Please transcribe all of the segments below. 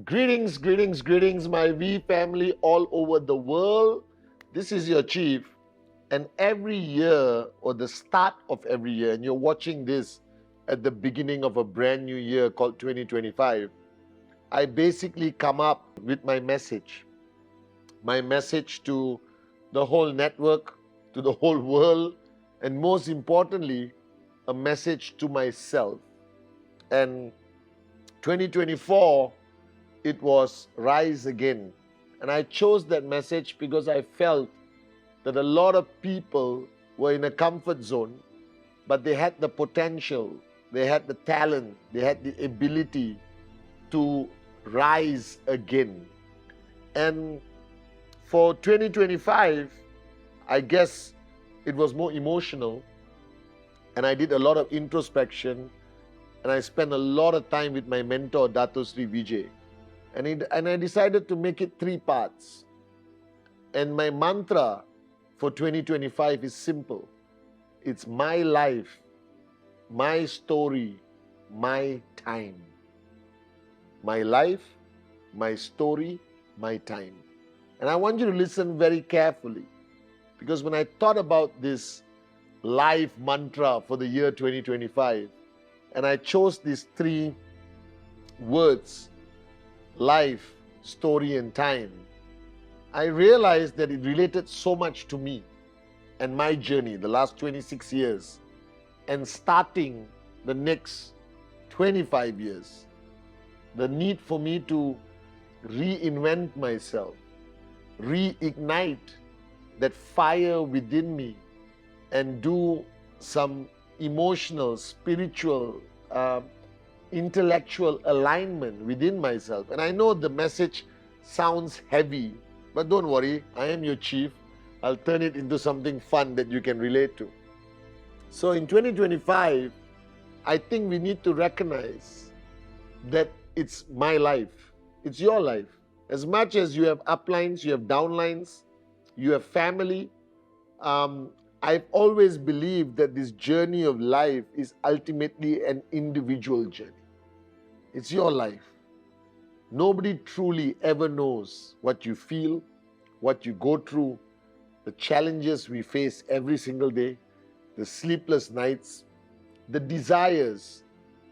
Greetings, greetings, greetings, my V family all over the world. This is your Chief, and every year, or the start of every year, and you're watching this at the beginning of a brand new year called 2025, I basically come up with my message to the whole network, to the whole world, and most importantly, a message to myself. And 2024, it was Rise Again. And I chose that message because I felt that a lot of people were in a comfort zone, but they had the potential, they had the talent, they had the ability to rise again. And for 2025, I guess it was more emotional, and I did a lot of introspection, and I spent a lot of time with my mentor, Dato Sri Vijay. And I decided to make it 3 parts. And my mantra for 2025 is simple. It's my life, my story, my time. My life, my story, my time. And I want you to listen very carefully, because when I thought about this life mantra for the year 2025, and I chose these 3 words, life, story, and time, I realized that it related so much to me and my journey the last 26 years and starting the next 25 years. The need for me to reinvent myself, reignite that fire within me, and do some emotional, spiritual, intellectual alignment within myself. And I know the message sounds heavy, but don't worry, I am your Chief. I'll turn it into something fun that you can relate to. So in 2025, I think we need to recognize that it's my life, it's your life. As much as you have uplines, you have downlines, you have family, I've always believed that this journey of life is ultimately an individual journey. It's your life. Nobody truly ever knows what you feel, what you go through, the challenges we face every single day, the sleepless nights, the desires,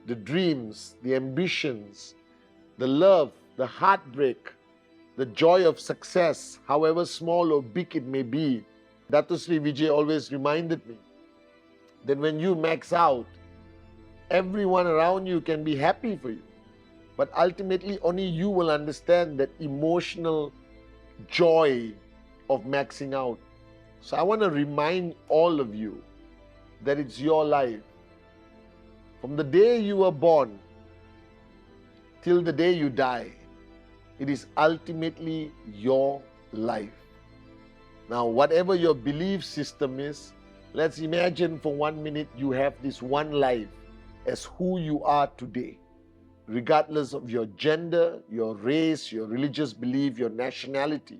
the dreams, the ambitions, the love, the heartbreak, the joy of success, however small or big it may be. Dato Sri Vijay always reminded me that when you max out, everyone around you can be happy for you. But ultimately, only you will understand that emotional joy of maxing out. So I want to remind all of you that it's your life. From the day you were born till the day you die, it is ultimately your life. Now, whatever your belief system is, let's imagine for 1 minute you have this one life as who you are today, regardless of your gender, your race, your religious belief, your nationality,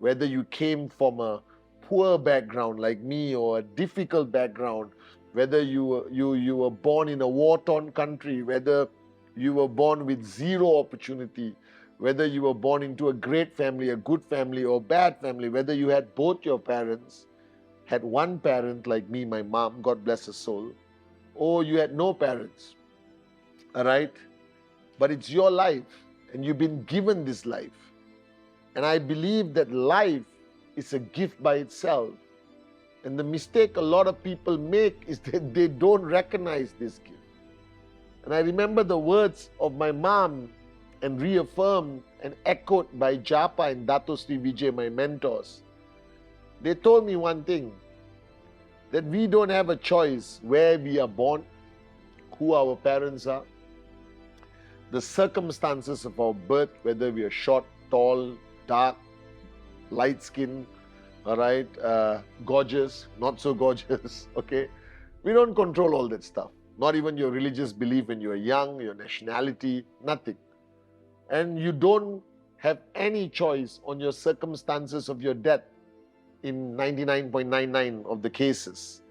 whether you came from a poor background like me or a difficult background, whether you were born in a war-torn country, whether you were born with 0 opportunity, whether you were born into a great family, a good family, or bad family, whether you had both your parents, had one parent like me, my mom, God bless her soul, or you had no parents. All right? But it's your life, and you've been given this life. And I believe that life is a gift by itself. And the mistake a lot of people make is that they don't recognize this gift. And I remember the words of my mom, and reaffirmed and echoed by Japa and Dato Sri Vijay, my mentors. They told me one thing, that we don't have a choice where we are born, who our parents are, the circumstances of our birth, whether we are short, tall, dark, light skin, all right, gorgeous, not so gorgeous, okay? We don't control all that stuff. Not even your religious belief when you are young, your nationality, nothing. And you don't have any choice on your circumstances of your death in 99.99 of the cases.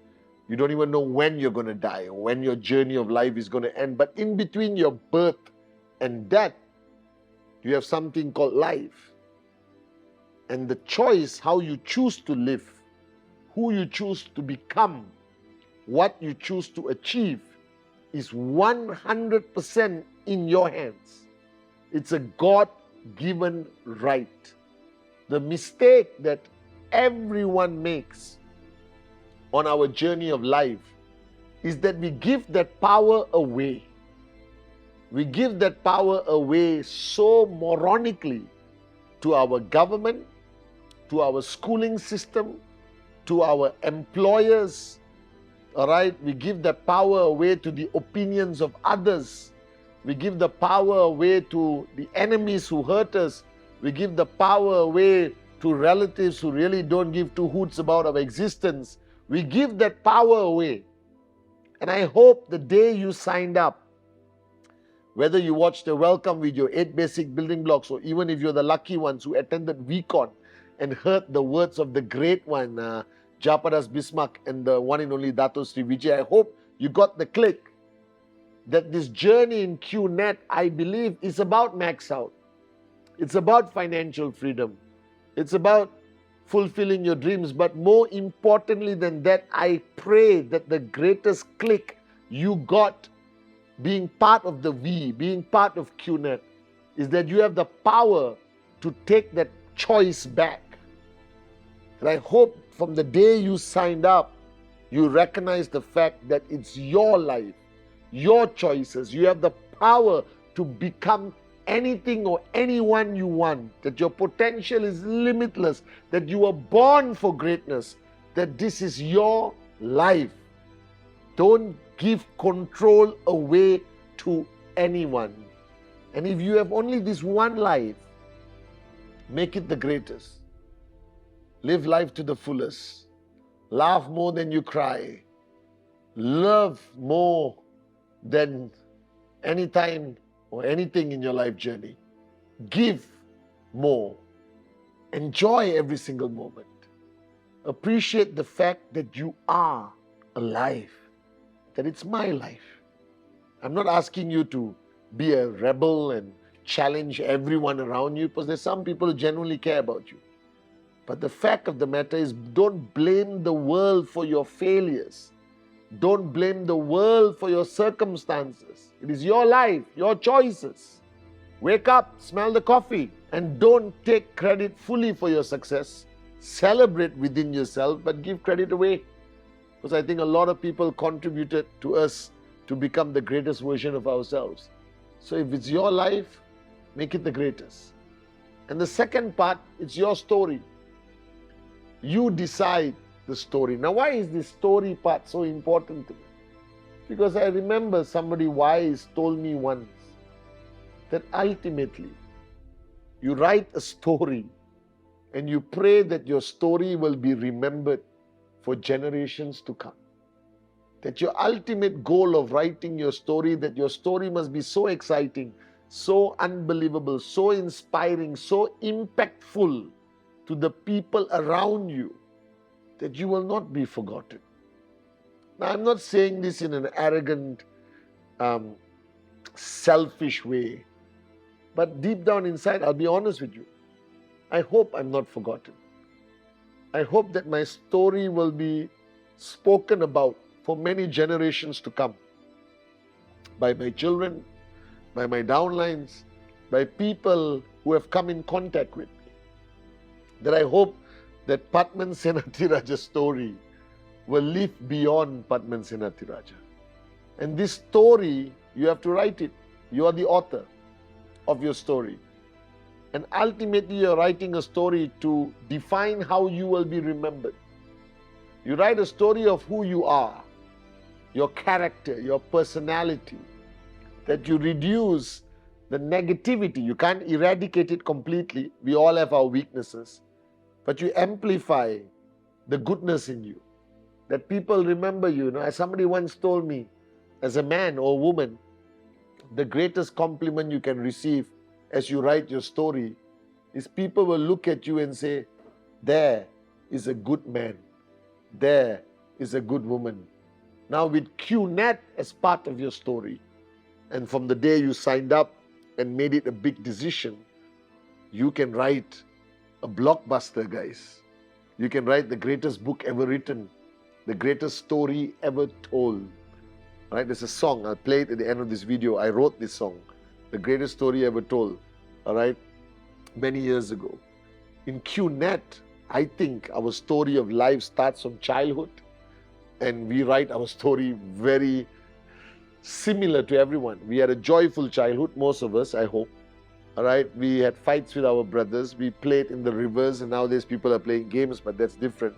You don't even know when you're going to die or when your journey of life is going to end. But in between your birth and death, You have something called life. And the choice, how you choose to live, who you choose to become, what you choose to achieve, is 100% in your hands. It's a God-given right. The mistake that everyone makes on our journey of life is that we give that power away. We give that power away so moronically to our government, to our schooling system, to our employers. All right, we give that power away to the opinions of others. We give the power away to the enemies who hurt us. We give the power away to relatives who really don't give two hoots about our existence. We give that power away. And I hope the day you signed up, whether you watched the welcome video, 8 basic building blocks, or even if you're the lucky ones who attended VCon and heard the words of the great one, Japadas Bismarck, and the one and only Dato Sri Vijay, I hope you got the click that this journey in QNet, I believe, is about max out. It's about financial freedom. It's about fulfilling your dreams. But more importantly than that, I pray that the greatest click you got being part of the V, being part of QNet, is that you have the power to take that choice back. And I hope from the day you signed up, you recognize the fact that it's your life, your choices. You have the power to become anything or anyone you want, that your potential is limitless, that you were born for greatness, that this is your life. Don't give control away to anyone. And if you have only this one life, make it the greatest. Live life to the fullest. Laugh more than you cry. Love more than any time or anything in your life journey. Give more. Enjoy every single moment. Appreciate the fact that you are alive, that it's my life. I'm not asking you to be a rebel and challenge everyone around you, because there's some people who genuinely care about you. But the fact of the matter is, don't blame the world for your failures. Don't blame the world for your circumstances. It is your life, your choices. Wake up, smell the coffee, and don't take credit fully for your success. Celebrate within yourself, but give credit away. Because I think a lot of people contributed to us to become the greatest version of ourselves. So if it's your life, make it the greatest. And the second part, it's your story. You decide the story. Now, why is this story part so important to me? Because I remember somebody wise told me once that ultimately you write a story and you pray that your story will be remembered for generations to come. That your ultimate goal of writing your story, that your story must be so exciting, so unbelievable, so inspiring, so impactful to the people around you, that you will not be forgotten. Now, I'm not saying this in an arrogant, selfish way, but deep down inside, I'll be honest with you, I hope I'm not forgotten. I hope that my story will be spoken about for many generations to come, by my children, by my downlines, by people who have come in contact with me. That I hope that Pathman Senathirajah's story will live beyond Pathman Senathirajah. And this story, you have to write it. You are the author of your story. And ultimately, you're writing a story to define how you will be remembered. You write a story of who you are, your character, your personality, that you reduce the negativity. You can't eradicate it completely. We all have our weaknesses. But you amplify the goodness in you, that people remember you. As somebody once told me, as a man or woman, the greatest compliment you can receive as you write your story is people will look at you and say, there is a good man, there is a good woman. Now with QNet as part of your story, and from the day you signed up and made it a big decision, You can write a blockbuster, guys. You can write the greatest book ever written, the greatest story ever told. Right? There's a song, I'll play it at the end of this video. I wrote this song, the greatest story ever told, all right, many years ago. In QNet, I think our story of life starts from childhood, and we write our story very similar to everyone. We had a joyful childhood, most of us, I hope. All right, we had fights with our brothers. We played in the rivers, and nowadays people are playing games, but that's different.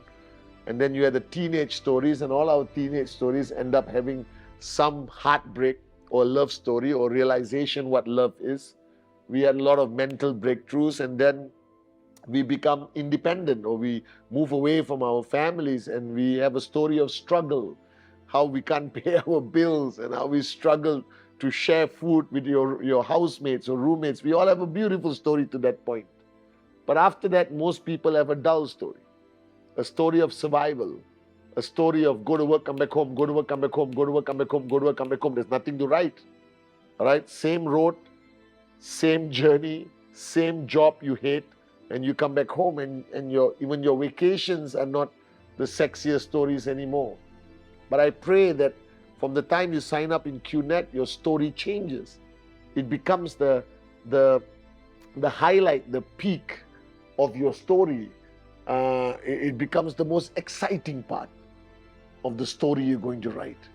And then you had the teenage stories, and all our teenage stories end up having some heartbreak or love story or realization what love is. We had a lot of mental breakthroughs, and then we become independent, or we move away from our families, and we have a story of struggle, how we can't pay our bills and how we struggle to share food with your housemates or roommates. We all have a beautiful story to that point. But after that, most people have a dull story, a story of survival, a story of go to work, come back home, go to work, come back home, go to work, come back home, go to work, come back home. There's nothing to write. All right, same road, same journey, same job you hate, and you come back home, and even your vacations are not the sexiest stories anymore. But I pray that from the time you sign up in QNet, your story changes. It becomes the highlight, the peak of your story. It becomes the most exciting part of the story you're going to write.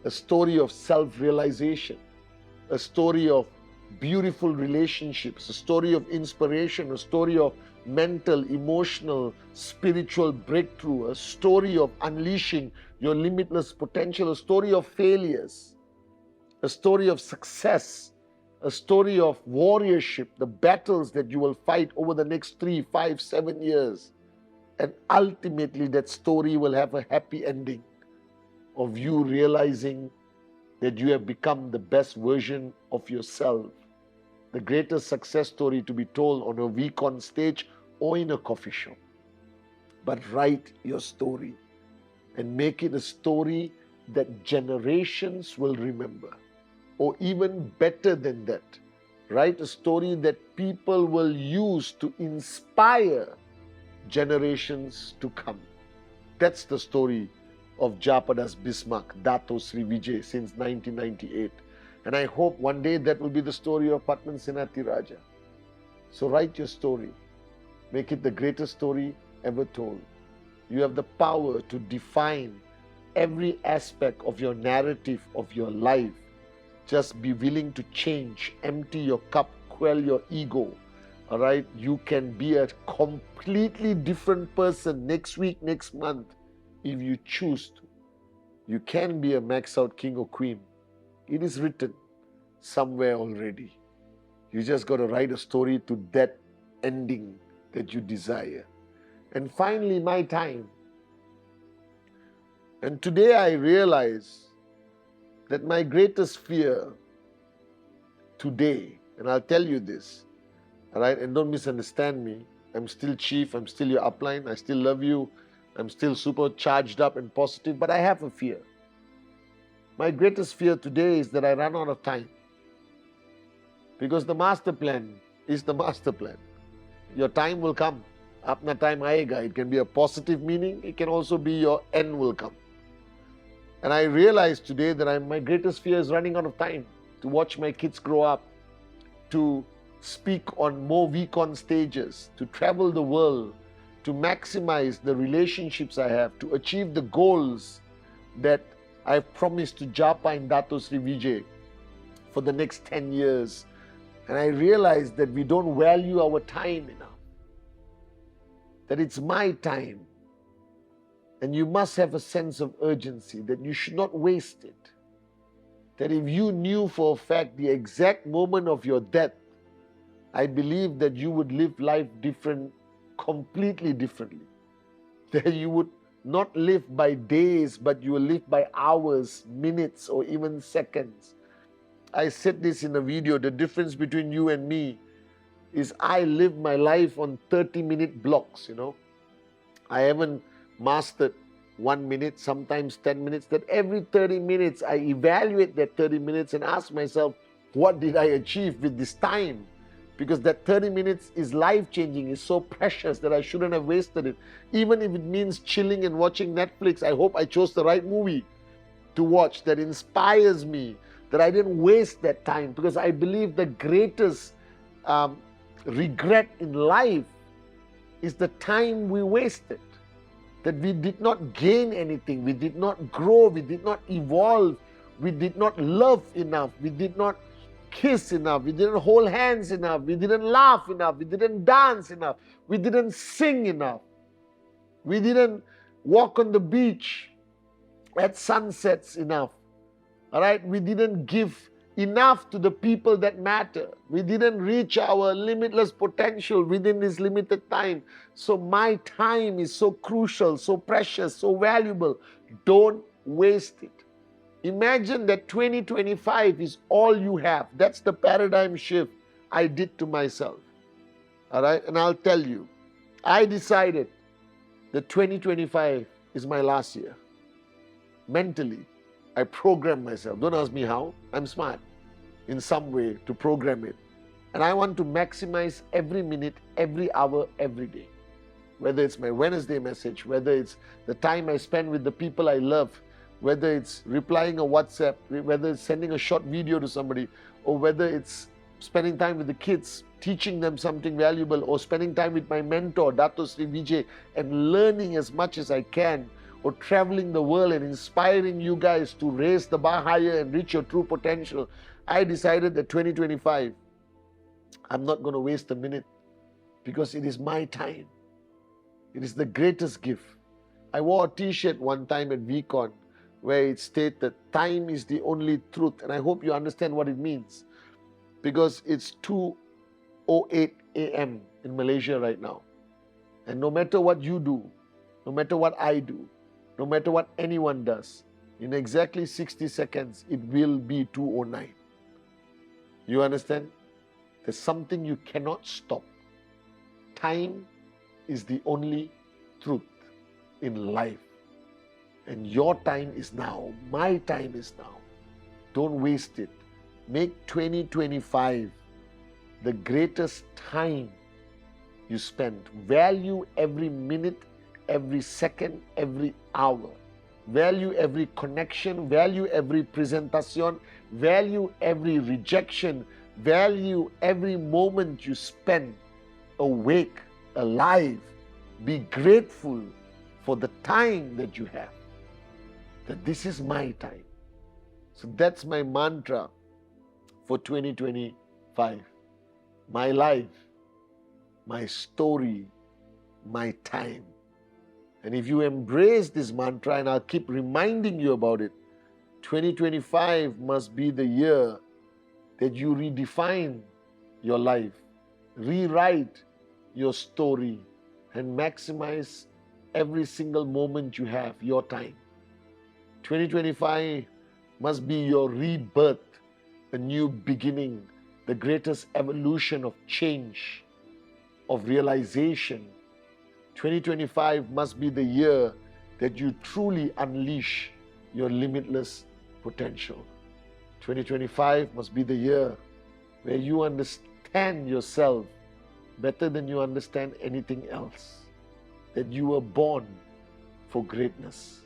A story of self-realization, a story of beautiful relationships, a story of inspiration, a story of mental, emotional, spiritual breakthrough, a story of unleashing your limitless potential, a story of failures, a story of success, a story of warriorship, the battles that you will fight over the next 3, 5, 7 years. And ultimately that story will have a happy ending of you realizing that you have become the best version of yourself. The greatest success story to be told on a week-on stage or in a coffee shop. But write your story and make it a story that generations will remember. Or even better than that, write a story that people will use to inspire generations to come. That's the story of Japada's Bismarck, Dato Sri Vijay, since 1998. And I hope one day that will be the story of Pathman Senathirajah. So write your story. Make it the greatest story ever told. You have the power to define every aspect of your narrative of your life. Just be willing to change, empty your cup, quell your ego. All right? You can be a completely different person next week, next month, if you choose to. You can be a max out king or queen. It is written somewhere already. You just got to write a story to that ending that you desire. And finally, my time. And today I realize that my greatest fear today, and I'll tell you this, all right, and don't misunderstand me. I'm still chief, I'm still your upline, I still love you, I'm still super charged up and positive, but I have a fear. My greatest fear today is that I run out of time. Because the master plan is the master plan. Your time will come. Apna time aayega. It can be a positive meaning. It can also be your end will come. And I realized today that my greatest fear is running out of time to watch my kids grow up, to speak on more week-on stages, to travel the world, to maximize the relationships I have, to achieve the goals that I've promised to Japa and Dato Sri Vijay for the next 10 years. And I realized that we don't value our time enough. That it's my time. And you must have a sense of urgency that you should not waste it. That if you knew for a fact the exact moment of your death, I believe that you would live life completely differently. That you would not live by days, but you will live by hours, minutes, or even seconds. I said this in a video, the difference between you and me is I live my life on 30-minute blocks, I haven't mastered 1 minute, sometimes 10 minutes, that every 30 minutes I evaluate that 30 minutes and ask myself, what did I achieve with this time? because that 30 minutes is life-changing, is so precious that I shouldn't have wasted it. Even if it means chilling and watching Netflix, I hope I chose the right movie to watch that inspires me, that I didn't waste that time, because I believe the greatest regret in life is the time we wasted, that we did not gain anything, we did not grow, we did not evolve, we did not love enough, we did not kiss enough, we didn't hold hands enough, we didn't laugh enough, we didn't dance enough, we didn't sing enough, we didn't walk on the beach at sunsets enough. All right, we didn't give enough to the people that matter. We didn't reach our limitless potential within this limited time. So my time is so crucial, so precious, so valuable. Don't waste it. Imagine that 2025 is all you have. That's the paradigm shift I did to myself. All right, and I'll tell you, I decided that 2025 is my last year. Mentally, I programmed myself. Don't ask me how. I'm smart in some way to program it. And I want to maximize every minute, every hour, every day. Whether it's my Wednesday message, whether it's the time I spend with the people I love, whether it's replying a WhatsApp, whether it's sending a short video to somebody, or whether it's spending time with the kids, teaching them something valuable, or spending time with my mentor, Dato Sri Vijay, and learning as much as I can, or traveling the world and inspiring you guys to raise the bar higher and reach your true potential. I decided that 2025, I'm not going to waste a minute, because it is my time. It is the greatest gift. I wore a t-shirt one time at VCon where it stated, time is the only truth. And I hope you understand what it means, because it's 2:08 a.m. in Malaysia right now. And no matter what you do, no matter what I do, no matter what anyone does, in exactly 60 seconds, it will be 2:09. You understand? There's something you cannot stop. Time is the only truth in life. And your time is now. My time is now. Don't waste it. Make 2025 the greatest time you spend. Value every minute, every second, every hour. Value every connection, value every presentation, value every rejection, value every moment you spend awake, alive. Be grateful for the time that you have, that this is my time. So that's my mantra for 2025. My life, my story, my time. And if you embrace this mantra, and I'll keep reminding you about it, 2025 must be the year that you redefine your life, rewrite your story, and maximize every single moment you have, your time. 2025 must be your rebirth, a new beginning, the greatest evolution of change, of realization. 2025 must be the year that you truly unleash your limitless potential. 2025 must be the year where you understand yourself better than you understand anything else. That you were born for greatness.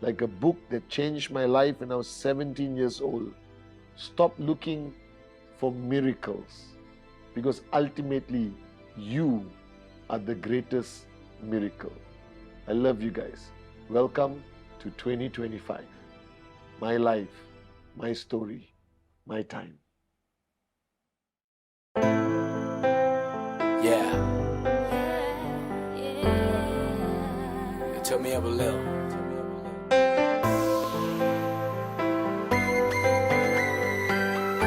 Like a book that changed my life when I was 17 years old. Stop looking for miracles, because ultimately you are the greatest miracle. I love you guys. Welcome to 2025. My life, my story, my time. Yeah. You took me up a little.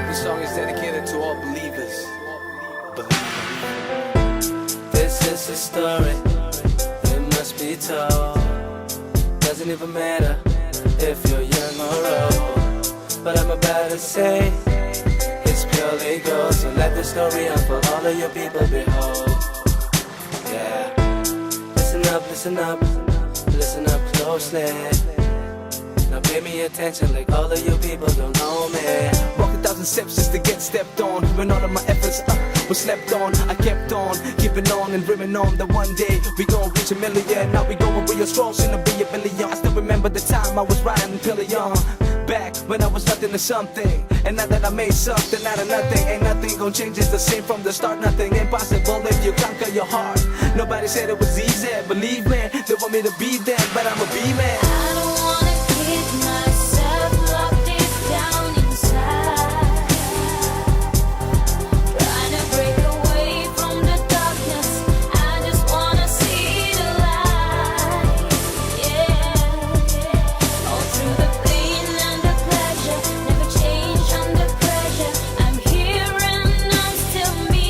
This song is dedicated to all believers. This is a story, it must be told. Doesn't even matter if you're young or old. But I'm about to say, it's purely gold. So let the story unfold, all of your people behold. Yeah. Listen up, listen up, listen up closely. Now pay me attention like all of you people don't know me. Walk 1,000 steps just to get stepped on. When all of my efforts was slept on. I kept on, keeping on and dreaming on that one day we gon' reach a million. Now we going real strong, soon to be a billion. I still remember the time I was riding pillion. Back when I was nothing to something, and now that I made something out of nothing, ain't nothing gon' change, it's the same from the start. Nothing impossible if you conquer your heart. Nobody said it was easy, believe me. They want me to be them, but I'm a B-man. I don't wanna keep myself locked deep down inside, trying to break away from the darkness. I just wanna see the light, yeah. All through the pain and the pleasure, never change under pressure. I'm here and I'm still me.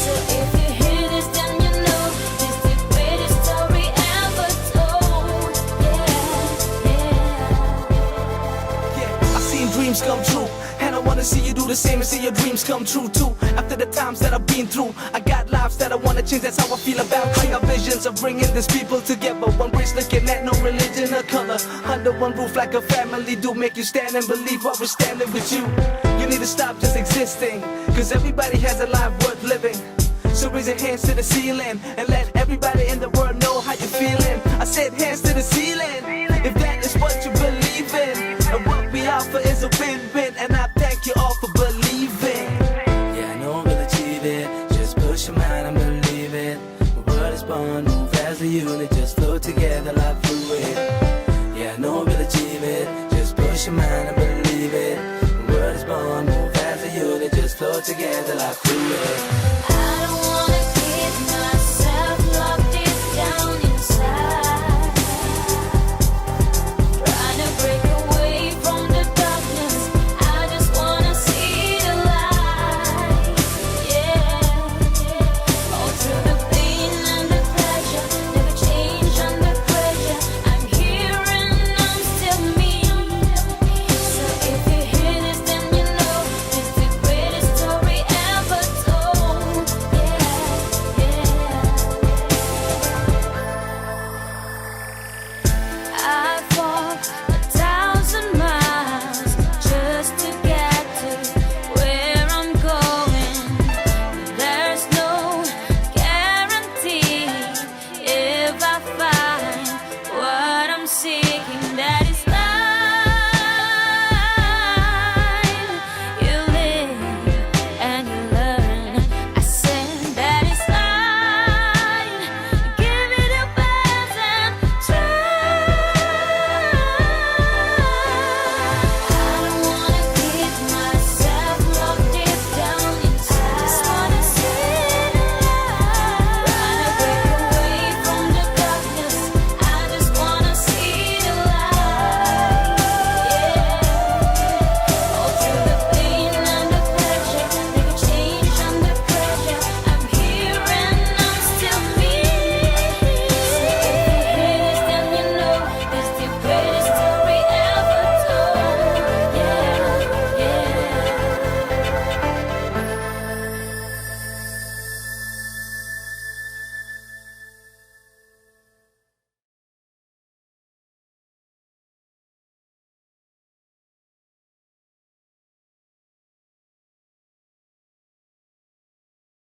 So if you hear this, then you know this the greatest story ever told. Yeah, I seen dreams come true, and I wanna see you do the same and see your dreams come true too. After the times that I've been through, I got lives that I wanna change, that's how I feel about you. I got visions of bringing these people together, one race looking at no religion or color, under one roof like a family do. Make you stand and believe while we're standing with you. You need to stop just existing, cause everybody has a life worth living. So raise your hands to the ceiling and let everybody in the world know how you're feeling. I said hands to the ceiling, if that is what you believe in. And what we offer is a win-win, and I thank you all for believing. Yeah, I know we'll achieve it, just push your mind and believe it. The world is born, move as a unit, just flow together like fluid. Yeah, I know we'll achieve it, just push your mind and believe it. The world is born, move as a unit, just flow together like fluid.